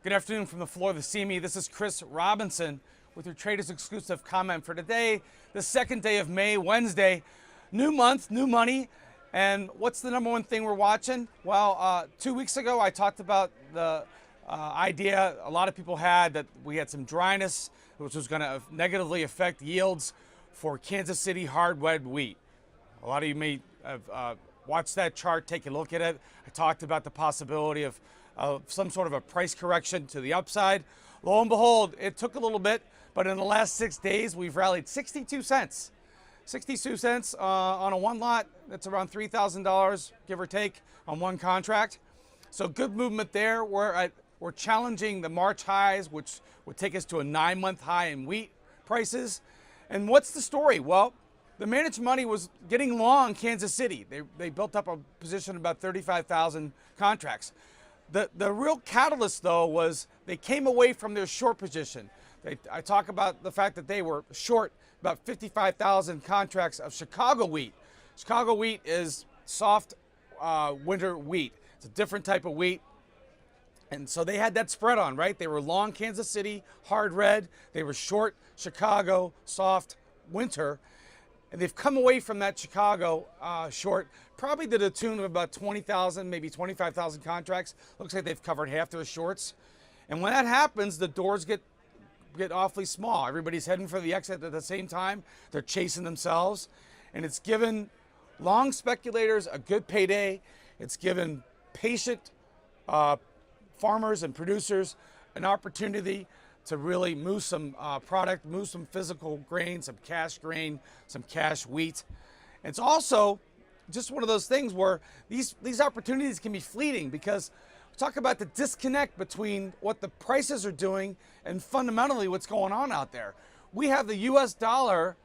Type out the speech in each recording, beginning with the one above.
Good afternoon from the floor of the CME. This is Chris Robinson with your Traders Exclusive comment for today, the second day of May, Wednesday. New month, new money. And what's the number one thing we're watching? Well, 2 weeks ago, I talked about the idea a lot of people had that we had some dryness, which was going to negatively affect yields for Kansas City hard red wheat. A lot of you may have watched that chart, take a look at it. I talked about the possibility of some sort of a price correction to the upside. Lo and behold, it took a little bit, but in the last 6 days, we've rallied 62 cents. 62 cents on a one lot. That's around $3,000, give or take, on one contract. So good movement there. We're challenging the March highs, which would take us to a 9-month high in wheat prices. And what's the story? Well, the managed money was getting long Kansas City. They built up a position of about 35,000 contracts. The real catalyst, though, was they came away from their short position. I talk about the fact that they were short about 55,000 contracts of Chicago wheat. Chicago wheat is soft winter wheat. It's a different type of wheat. And so they had that spread on, right? They were long Kansas City, hard red. They were short Chicago, soft winter. And they've come away from that Chicago short, probably to the tune of about 20,000, maybe 25,000 contracts. Looks like they've covered half their shorts. And when that happens, the doors get awfully small. Everybody's heading for the exit at the same time. They're chasing themselves. And it's given long speculators a good payday. It's given patient farmers and producers an opportunity to really move some product, move some physical grain, some cash grain, some cash wheat. And it's also just one of those things where these opportunities can be fleeting, because we talk about the disconnect between what the prices are doing and fundamentally what's going on out there. We have the US dollar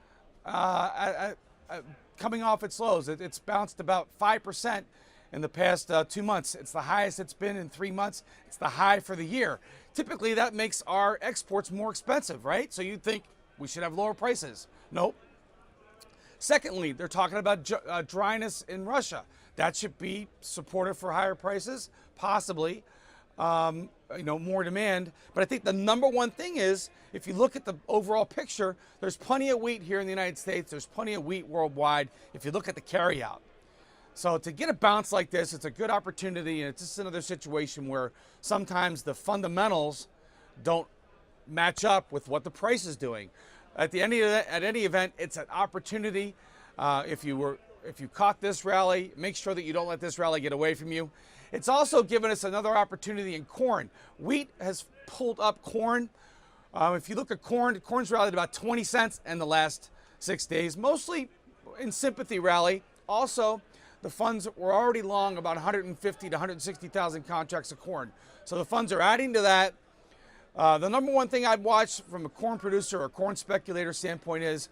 coming off its lows. It's bounced about 5% in the past 2 months. It's the highest it's been in 3 months. It's the high for the year. Typically, that makes our exports more expensive, right? So you'd think we should have lower prices. Nope. Secondly, they're talking about dryness in Russia. That should be supportive for higher prices, possibly, more demand. But I think the number one thing is, if you look at the overall picture, there's plenty of wheat here in the United States. There's plenty of wheat worldwide if you look at the carryout. So to get a bounce like this, it's a good opportunity, and it's just another situation where sometimes the fundamentals don't match up with what the price is doing. At any event, it's an opportunity. If you caught this rally, make sure that you don't let this rally get away from you. It's also given us another opportunity in corn. Wheat has pulled up corn. If you look at corn, corn's rallied about 20 cents in the last 6 days, mostly in sympathy rally. Also, the funds were already long about 150 to 160,000 contracts of corn. So the funds are adding to that. The number one thing I'd watch from a corn producer or corn speculator standpoint is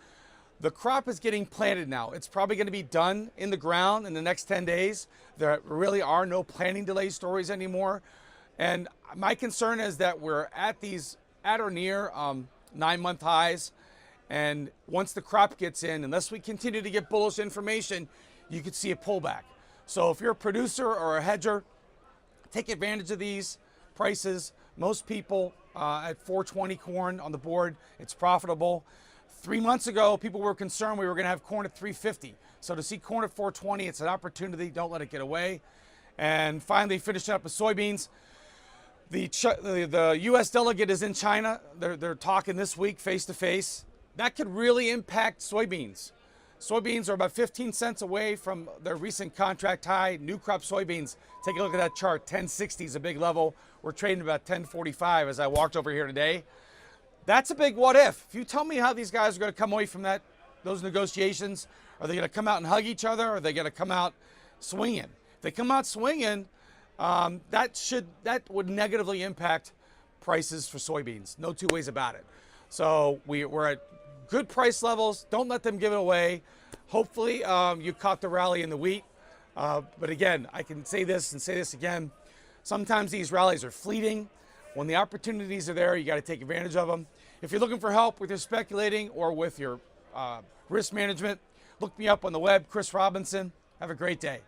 the crop is getting planted now. It's probably going to be done in the ground in the next 10 days. There really are no planting delay stories anymore. And my concern is that we're at or near 9-month highs. And once the crop gets in, unless we continue to get bullish information, you could see a pullback. So if you're a producer or a hedger, take advantage of these prices. Most people at 420 corn on the board, it's profitable. 3 months ago, people were concerned we were going to have corn at 350. So to see corn at 420, it's an opportunity. Don't let it get away. And finally, finishing up with soybeans. The U.S. delegate is in China. They're talking this week face to face. That could really impact soybeans. Soybeans are about 15 cents away from their recent contract high. New crop soybeans, take a look at that chart. 1060 is a big level. We're trading about 1045 as I walked over here today. That's a big what if. If you tell me how these guys are going to come away from those negotiations, are they going to come out and hug each other? Or are they going to come out swinging? If they come out swinging, that would negatively impact prices for soybeans. No two ways about it. So we're at good price levels. Don't let them give it away. Hopefully you caught the rally in the wheat. But again, I can say this and say this again. Sometimes these rallies are fleeting. When the opportunities are there, you got to take advantage of them. If you're looking for help with your speculating or with your risk management, look me up on the web, Chris Robinson. Have a great day.